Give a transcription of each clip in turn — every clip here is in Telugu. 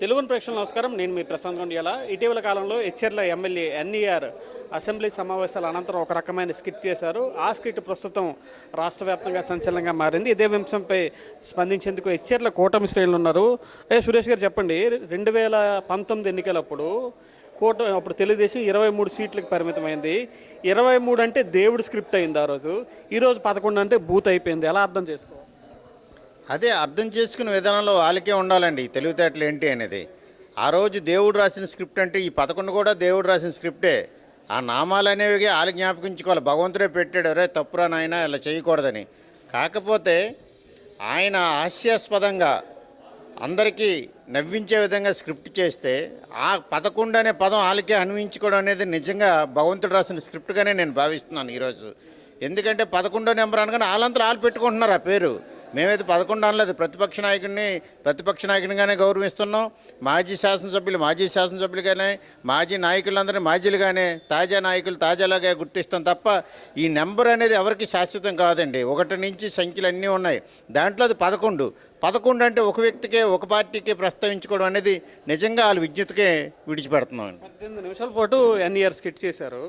తెలుగుని ప్రేక్షకులకు నమస్కారం. నేను మీ ప్రశాంత్ గొండియాల. ఇటీవల కాలంలో ఎచ్చెర్ల ఎమ్మెల్యే ఎన్ఈఆర్ అసెంబ్లీ సమావేశాల అనంతరం ఒక రకమైన స్కిట్ చేశారు. ఆ స్కిట్ ప్రస్తుతం రాష్ట్ర వ్యాప్తంగా సంచలనంగా మారింది. ఇదే అంశంపై స్పందించేందుకు ఎచ్చెర్ల కూటమి శ్రేణులు ఉన్నారు. సురేష్ గారు చెప్పండి, 2019 ఎన్నికలప్పుడు అప్పుడు తెలుగుదేశం 23 సీట్లకు పరిమితమైంది. 23 అంటే దేవుడు స్క్రిప్ట్ అయింది ఆ రోజు. ఈరోజు 11 అంటే బూత్ అయిపోయింది. ఎలా అర్థం చేసుకోవాలి? అదే అర్థం చేసుకునే విధానంలో వాళ్ళకే ఉండాలండి తెలివితేటలు ఏంటి అనేది. ఆ రోజు దేవుడు రాసిన స్క్రిప్ట్ అంటే ఈ 11 కూడా దేవుడు రాసిన స్క్రిప్టే. ఆ నామాలు అనేవి వాళ్ళు జ్ఞాపకించుకోవాలి. భగవంతుడే పెట్టాడు, అరే తప్పురా నాయన ఇలా చేయకూడదని. కాకపోతే ఆయన హాస్యాస్పదంగా అందరికీ నవ్వించే విధంగా స్క్రిప్ట్ చేస్తే ఆ 11 అనే పదం వాళ్ళకే అన్వయించుకోవడం అనేది నిజంగా భగవంతుడు రాసిన స్క్రిప్ట్గానే నేను భావిస్తున్నాను ఈరోజు. ఎందుకంటే 11 నెంబర్ అనగానే వాళ్ళంతా వాళ్ళు పెట్టుకుంటున్నారు ఆ పేరు. మేమైతే 11 అనలేదు. ప్రతిపక్ష నాయకునిగానే గౌరవిస్తున్నాం. మాజీ శాసనసభ్యులుగానే, మాజీ నాయకులందరినీ మాజీలుగానే, తాజా నాయకులు తాజాలాగా గుర్తిస్తాం తప్ప ఈ నెంబర్ అనేది ఎవరికి శాశ్వతం కాదండి. 1 నుంచి సంఖ్యలు అన్నీ ఉన్నాయి. దాంట్లో అది 11 అంటే ఒక వ్యక్తికే, ఒక పార్టీకే ప్రస్తావించుకోవడం అనేది నిజంగా వాళ్ళ విజ్ఞతకే విడిచిపెడుతున్నాం. 18 నిమిషాల పాటు ఎన్ఈఆర్ స్కిట్ చేశారు.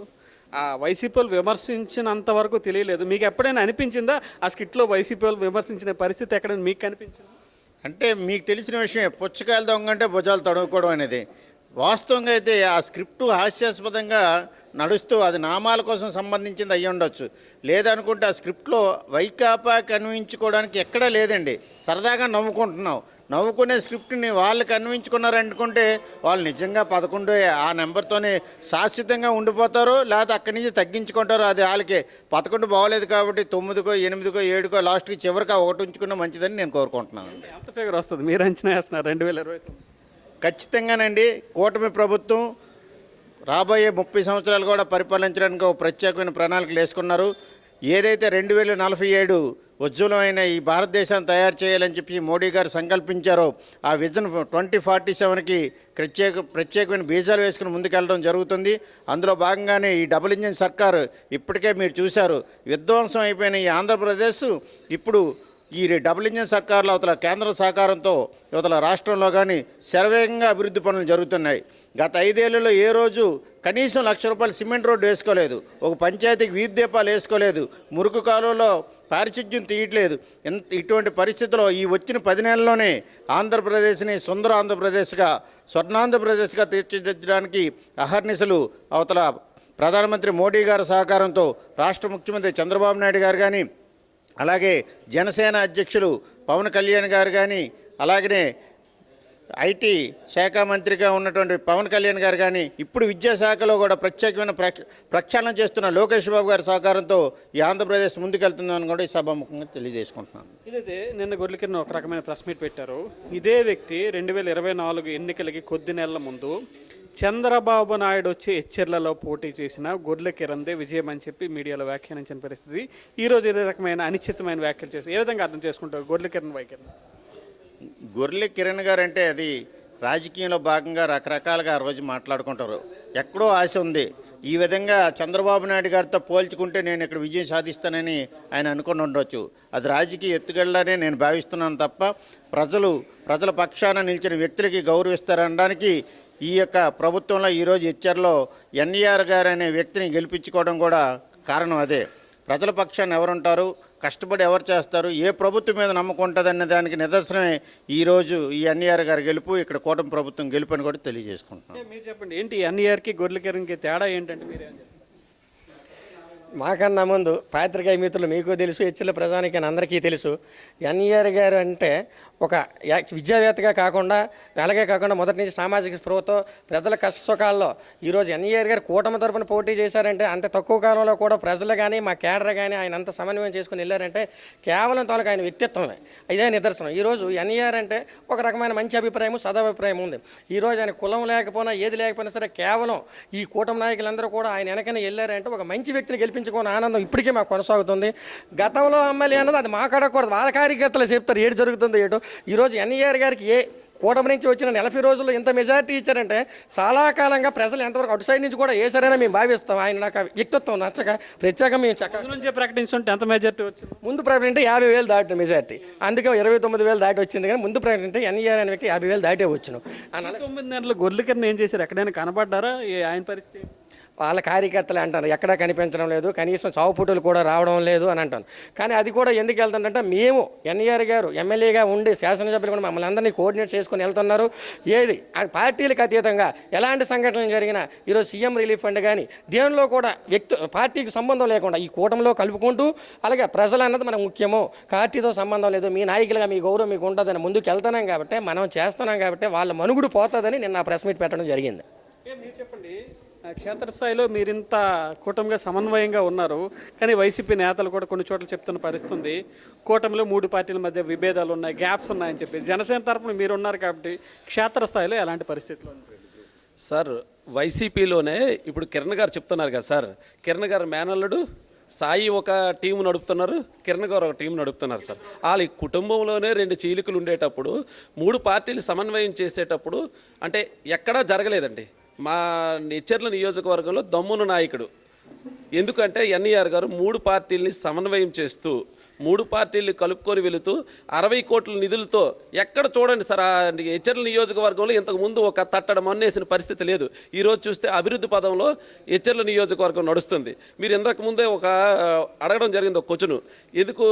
ఆ వైసీపీ వాళ్ళు విమర్శించినంత వరకు తెలియలేదు. మీకు ఎప్పుడైనా అనిపించిందా ఆ స్కిట్లో వైసీపీ వాళ్ళు విమర్శించిన పరిస్థితి ఎక్కడైనా మీకు అనిపించింది? అంటే మీకు తెలిసిన విషయం, పుచ్చకాయలు దొంగంటే భుజాలు తడుముకోవడం అనేది. వాస్తవంగా అయితే ఆ స్క్రిప్టు హాస్యాస్పదంగా నడుస్తూ అది నామాల కోసం సంబంధించింది అయ్యి ఉండొచ్చు. లేదనుకుంటే ఆ స్క్రిప్ట్లో వైకాపాకి అన్వయించుకోవడానికి ఎక్కడా లేదండి. సరదాగా నవ్వుకునే స్క్రిప్ట్ని వాళ్ళకి అన్వయించుకున్నారనుకుంటే వాళ్ళు నిజంగా 11 ఆ నెంబర్తోనే శాశ్వతంగా ఉండిపోతారు, లేకపోతే అక్కడి నుంచి తగ్గించుకుంటారు. అది వాళ్ళకి 11 బాగోలేదు కాబట్టి 9కో 8కో 7కో లాస్ట్కి చివరికి 1 ఉంచుకున్న మంచిదని నేను కోరుకుంటున్నాను. ఎంత ఫిగర్ వస్తుంది మీరు అంచనా వేస్తున్నారు 2029? ఖచ్చితంగానండి. కూటమి ప్రభుత్వం రాబోయే 30 సంవత్సరాలు కూడా పరిపాలించడానికి ఒక ప్రత్యేకమైన ప్రణాళికలు వేసుకున్నారు. ఏదైతే 2047 ఉజ్వలమైన ఈ భారతదేశాన్ని తయారు చేయాలని చెప్పి మోడీ గారు సంకల్పించారో ఆ విజన్ 2047కి ప్రత్యేకమైన బీజాలు వేసుకుని ముందుకెళ్ళడం జరుగుతుంది. అందులో భాగంగానే ఈ డబుల్ ఇంజిన్ సర్కారు ఇప్పటికే మీరు చూశారు. విధ్వంసం అయిపోయిన ఈ ఆంధ్రప్రదేశ్ ఇప్పుడు ఈ డబుల్ ఇంజిన్ సర్కారులో అవతల కేంద్ర సహకారంతో యువతల రాష్ట్రంలో కానీ శరవేగంగా అభివృద్ధి పనులు జరుగుతున్నాయి. గత 5 ఏళ్లలో ఏ రోజు కనీసం ₹1,00,000 సిమెంట్ రోడ్డు వేసుకోలేదు, ఒక పంచాయతీకి వీధి దీపాలు వేసుకోలేదు, మురుకు కాలువలో పారిశుధ్యం తీయట్లేదు. ఇటువంటి పరిస్థితుల్లో ఈ వచ్చిన 10 నెలల్లోనే ఆంధ్రప్రదేశ్ని సుందర ఆంధ్రప్రదేశ్గా, స్వర్ణాంధ్రప్రదేశ్గా తీర్చిదిద్దడానికి అహర్నిశలు అవతల ప్రధానమంత్రి మోడీ గారి సహకారంతో రాష్ట్ర ముఖ్యమంత్రి చంద్రబాబు నాయుడు గారు కానీ, అలాగే జనసేన అధ్యక్షులు పవన్ కళ్యాణ్ గారు కానీ, అలాగనే ఐటీ శాఖ మంత్రిగా ఉన్నటువంటి పవన్ కళ్యాణ్ గారు కానీ, ఇప్పుడు విద్యాశాఖలో కూడా ప్రత్యేకమైన ప్రక్షాళన చేస్తున్న లోకేష్ బాబు గారి సహకారంతో ఈ ఆంధ్రప్రదేశ్ ముందుకెళ్తుందని కూడా ఈ సభాముఖంగా తెలియజేసుకుంటున్నాను. ఇదైతే నిన్న గొర్రెకిన్న ఒక రకమైన ప్రెస్ మీట్ పెట్టారు. ఇదే వ్యక్తి 2024 ఎన్నికలకి కొద్ది నెలల ముందు చంద్రబాబు నాయుడు వచ్చి ఎచ్చెర్లలో పోటీ చేసిన గొర్రెల కిరణ్దే విజయం అని చెప్పి మీడియాలో వ్యాఖ్యానించిన పరిస్థితి. ఈరోజు ఇదే రకమైన అనిశ్చితమైన వ్యాఖ్యలు చేసి ఏ విధంగా అర్థం చేసుకుంటారు గొర్రెల కిరణ్ వైఖరిని? గొర్రెల కిరణ్ గారు అంటే అది రాజకీయంలో భాగంగా రకరకాలుగా ఆ రోజు మాట్లాడుకుంటారు. ఎక్కడో ఆశ ఉంది. ఈ విధంగా చంద్రబాబు నాయుడు గారితో పోల్చుకుంటే నేను ఇక్కడ విజయం సాధిస్తానని ఆయన అనుకుని ఉండొచ్చు. అది రాజకీయ ఎత్తుగడనే నేను భావిస్తున్నాను తప్ప ప్రజల పక్షాన నిలిచిన వ్యక్తులకి గౌరవిస్తారనడానికి ఈ యొక్క ప్రభుత్వంలో ఈరోజు ఎచ్చెర్లో ఎన్ఈఆర్ గారు అనే వ్యక్తిని గెలిపించుకోవడం కూడా కారణం అదే. ప్రజల పక్షాన్ని ఎవరుంటారు, కష్టపడి ఎవరు చేస్తారు, ఏ ప్రభుత్వం మీద నమ్మకం ఉంటుందనే దానికి నిదర్శనమే ఈరోజు ఈ ఎన్ఈఆర్ గారి గెలుపు, ఇక్కడ కూటమి ప్రభుత్వం గెలుపు అని కూడా తెలియజేసుకుంటున్నాను. మీరు చెప్పండి, ఏంటి ఎన్ఈఆర్కి గొర్రెల కిరణ్కి తేడా ఏంటంటే మీరే మాకన్నా ముందు పాత్రికేయ మిత్రులు మీకు తెలుసు, హెచ్చుల ప్రజానికైనా అందరికీ తెలుసు. ఎన్ఈఆర్ గారు అంటే ఒక విద్యావేత్తగా కాకుండా, అలాగే కాకుండా మొదటి నుంచి సామాజిక స్పృహతో ప్రజల కష్ట సుఖాల్లో ఈరోజు ఎన్ఈఆర్ గారు కూటమి తరపున పోటీ చేశారంటే అంత తక్కువ కాలంలో కూడా ప్రజలు కానీ మా కేడర్ కానీ ఆయన అంత సమన్వయం చేసుకుని వెళ్ళారంటే కేవలం తనకు ఆయన వ్యక్తిత్వమే. ఇదే నిదర్శనం. ఈరోజు ఎన్ఈఆర్ అంటే ఒక రకమైన మంచి అభిప్రాయం, సదాభిప్రాయం ఉంది. ఈరోజు ఆయన కులం లేకపోయినా ఏది లేకపోయినా సరే కేవలం ఈ కూటమి నాయకులందరూ కూడా ఆయన వెనకనే వెళ్ళారంటే ఒక మంచి వ్యక్తిని గెలిపించుకున్న ఆనందం ఇప్పటికీ మాకు కొనసాగుతుంది. గతంలో ఎమ్మెల్యే అన్నది అది మాట్లాడకూడదు, వాళ్ళ కార్యకర్తలు చెప్తారు ఏడు జరుగుతుందో ఏటో. ఈరోజు ఎన్ఈఆర్ గారికి ఏ కూటమి నుంచి వచ్చిన 40 రోజుల్లో ఇంత మెజారిటీ ఇచ్చారంటే చాలా కాలంగా ప్రజలు ఎంతవరకు అటు సైడ్ నుంచి కూడా వేసారని మేము భావిస్తాం. ఆయన నాకు వ్యక్తిత్వం నచ్చక ప్రత్యేకంగా మేము ముందు నుంచే ప్రకటించుంటే ఎంత మెజార్టీ వచ్చింది? ముందు ప్రకటింటే 50,000 దాటిన మెజార్టీ, అందుకే 29,000 దాటి వచ్చింది. కానీ ముందు ప్రకటింటే ఎన్ఈఆర్ అనే వ్యక్తి 50,000 దాటే వచ్చును. 9 నెలలు గొర్రెలకన్నా ఏం చేశారు? ఎక్కడైనా కనబడ్డారా ఆయన పరిస్థితి? వాళ్ళ కార్యకర్తలు అంటారు ఎక్కడా కనిపించడం లేదు, కనీసం చావు పుట్టులు కూడా రావడం లేదు అని అంటాను. కానీ అది కూడా ఎందుకు వెళ్తుందంటే మేము ఎన్ఈఆర్ గారు ఎమ్మెల్యేగా ఉండి శాసనసభ్యులు కూడా మమ్మల్ని అందరినీ కోఆర్డినేట్ చేసుకొని వెళ్తున్నారు. ఏది ఆ పార్టీలకు అతీతంగా ఎలాంటి సంఘటనలు జరిగినా ఈరోజు సీఎం రిలీఫ్ ఫండ్ కానీ దేనిలో కూడా పార్టీకి సంబంధం లేకుండా ఈ కూటమిలో కలుపుకుంటూ అలాగే ప్రజలు అన్నది మనకు ముఖ్యము, పార్టీతో సంబంధం లేదు, మీ నాయకులుగా మీ గౌరవం మీకు ఉంటుందని ముందుకు వెళ్తున్నాం కాబట్టి మనం చేస్తున్నాం కాబట్టి వాళ్ళ మనుగుడు పోతుందని నిన్న ఆ ప్రెస్ మీట్ పెట్టడం జరిగింది. మీరు చెప్పండి, క్షేత్రస్థాయిలో మీరింత కూటమిగా సమన్వయంగా ఉన్నారు, కానీ వైసీపీ నేతలు కూడా కొన్ని చోట్ల చెప్తున్న పరిస్థితుంది. కూటమిలో 3 పార్టీల మధ్య విభేదాలు ఉన్నాయి, గ్యాప్స్ ఉన్నాయని చెప్పి. జనసేన తరపున మీరు ఉన్నారు కాబట్టి క్షేత్రస్థాయిలో ఎలాంటి పరిస్థితులు ఉన్నాయి? సార్ వైసీపీలోనే ఇప్పుడు కిరణ్ గారు చెప్తున్నారు కదా సార్, కిరణ్ గారు మేనల్లుడు సాయి ఒక టీం నడుపుతున్నారు, కిరణ్ గారు ఒక టీం నడుపుతున్నారు సార్. వాళ్ళ కుటుంబంలోనే 2 చీలికలు ఉండేటప్పుడు 3 పార్టీలు సమన్వయం చేసేటప్పుడు అంటే ఎక్కడా జరగలేదండి. మా ఎచ్చెర్ల నియోజకవర్గంలో దమ్మున నాయకుడు, ఎందుకంటే ఎన్ఈఆర్ గారు 3 పార్టీలని సమన్వయం చేస్తూ 3 పార్టీలు కలుపుకొని వెళుతూ 60 కోట్ల నిధులతో ఎక్కడ చూడండి సార్, ఆ ఎచ్చెర్ల నియోజకవర్గంలో ఇంతకుముందు ఒక తట్టడ మన్నేసిన పరిస్థితి లేదు. ఈరోజు చూస్తే అభివృద్ధి పదంలో ఎచ్చెర్ల నియోజకవర్గం నడుస్తుంది. మీరు ఇంతకుముందే ఒక అడగడం జరిగింది ఒక క్వశ్చన్, ఎందుకు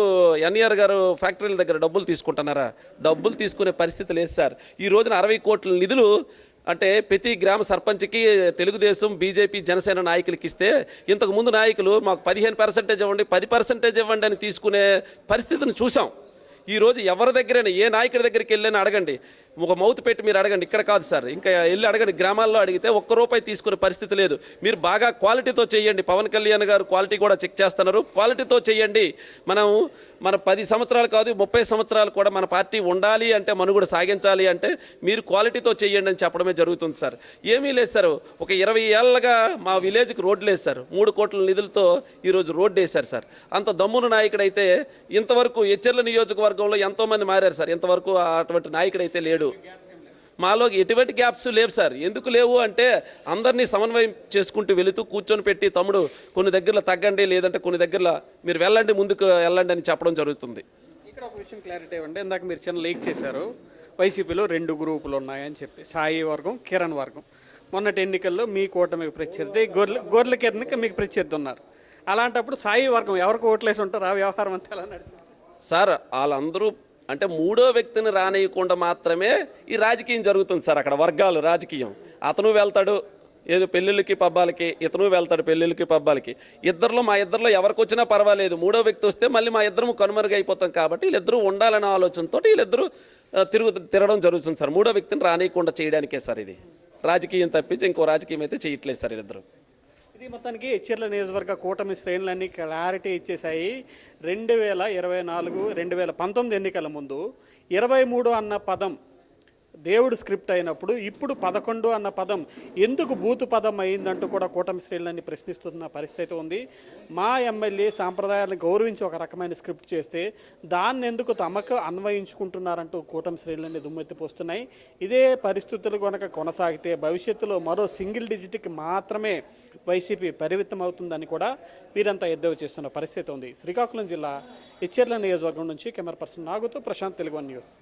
ఎన్ఈఆర్ గారు ఫ్యాక్టరీల దగ్గర డబ్బులు తీసుకుంటున్నారా? డబ్బులు తీసుకునే పరిస్థితి లేదు సార్. ఈ రోజున 60 కోట్ల నిధులు అంటే ప్రతి గ్రామ సర్పంచ్కి తెలుగుదేశం బీజేపీ జనసేన నాయకులకి ఇస్తే ఇంతకుముందు నాయకులు మాకు 15% ఇవ్వండి 10% ఇవ్వండి అని తీసుకునే పరిస్థితిని చూసాం. ఈరోజు ఎవరి దగ్గరైనా ఏ నాయకుడి దగ్గరికి వెళ్ళైనా అడగండి, ఒక మౌత్ పెట్టి మీరు అడగండి, ఇక్కడ కాదు సార్ ఇంకా వెళ్ళి అడగండి, గ్రామాల్లో అడిగితే ₹1 తీసుకునే పరిస్థితి లేదు. మీరు బాగా క్వాలిటీతో చేయండి, పవన్ కళ్యాణ్ గారు క్వాలిటీ కూడా చెక్ చేస్తున్నారు, క్వాలిటీతో చేయండి. మన 10 సంవత్సరాలు కాదు 30 సంవత్సరాలు కూడా మన పార్టీ ఉండాలి అంటే మనుగడ సాగించాలి అంటే మీరు క్వాలిటీతో చేయండి అని చెప్పడమే జరుగుతుంది సార్. ఏమీ లేదు సార్, ఒక 20 ఏళ్ళగా మా విలేజ్కి రోడ్లు వేశారు, 3 కోట్ల నిధులతో ఈరోజు రోడ్డు వేశారు సార్. అంత దమ్మున నాయకుడైతే ఇంతవరకు ఎచ్చెర్ల నియోజకవర్గంలో ఎంతోమంది మారారు సార్, ఇంతవరకు అటువంటి నాయకుడైతే లేడు. మాలో ఎటువంటి గ్యాప్స్ లేవు సార్. ఎందుకు లేవు అంటే అందరినీ సమన్వయం చేసుకుంటూ వెళుతూ కూర్చొని పెట్టి తమ్ముడు కొన్ని దగ్గరలో తగ్గండి, లేదంటే కొన్ని దగ్గరలో మీరు వెళ్ళండి, ముందుకు వెళ్ళండి అని చెప్పడం జరుగుతుంది. ఇక్కడ ఒక విషయం క్లారిటీ ఇవ్వండి. ఇందాక మీరు చిన్న లీక్ చేశారు, వైసీపీలో 2 గ్రూపులు ఉన్నాయని చెప్పి, సాయి వర్గం కిరణ్ వర్గం. మొన్నటి ఎన్నికల్లో మీ కూటమికి ప్రత్యర్థి గొర్రెల కిరణ్కి మీకు ప్రత్యర్థి ఉన్నారు. అలాంటప్పుడు సాయి వర్గం ఎవరికి ఓట్లేసి ఉంటారు? ఆ వ్యవహారం అంతా ఎలా నడిచింది సార్? వాళ్ళందరూ అంటే 3వ వ్యక్తిని రానియకుండా మాత్రమే ఈ రాజకీయం జరుగుతుంది సార్. అక్కడ వర్గాలు రాజకీయం, అతను వెళ్తాడు ఏదో పెళ్ళిళ్ళకి పబ్బాలకి, ఇతను వెళ్తాడు పెళ్ళిళ్ళకి పబ్బాలకి. మా ఇద్దరిలో ఎవరికి వచ్చినా పర్వాలేదు, 3వ వ్యక్తి వస్తే మళ్ళీ మా ఇద్దరు కనుమరుగైపోతాం కాబట్టి వీళ్ళిద్దరూ ఉండాలనే ఆలోచనతో వీళ్ళిద్దరూ తిరగడం జరుగుతుంది సార్. 3వ వ్యక్తిని రానియకుండా చేయడానికే సార్ ఇది రాజకీయం, తప్పించి ఇంకో రాజకీయం అయితే చేయట్లేదు సార్ వీళ్ళిద్దరు. ఇది మొత్తానికి ఎచ్చెర్ల నియోజకవర్గ కూటమి శ్రేణులన్నీ క్లారిటీ ఇచ్చేసాయి. 2024 2019 ఎన్నికల ముందు 23 అన్న పదం దేవుడు స్క్రిప్ట్ అయినప్పుడు ఇప్పుడు 11 అన్న పదం ఎందుకు బూతు పదం అయిందంటూ కూడా కూటమి శ్రేణులన్నీ ప్రశ్నిస్తున్న పరిస్థితి ఉంది. మా ఎమ్మెల్యే సాంప్రదాయాలను గౌరవించి ఒక రకమైన స్క్రిప్ట్ చేస్తే దాన్ని ఎందుకు తమకు అన్వయించుకుంటున్నారంటూ కూటమి శ్రేణులన్నీ దుమ్మెత్తిపోస్తున్నాయి. ఇదే పరిస్థితులు కనుక కొనసాగితే భవిష్యత్తులో మరో సింగిల్ డిజిట్కి మాత్రమే వైసీపీ పరిమితం అవుతుందని కూడా వీరంతా ఎద్దేవా చేస్తున్న పరిస్థితి ఉంది. శ్రీకాకుళం జిల్లా ఎచ్చెర్ల నియోజకవర్గం నుంచి కెమెరా పర్సన్ నాగుతో ప్రశాంత్, తెలుగు 1 న్యూస్.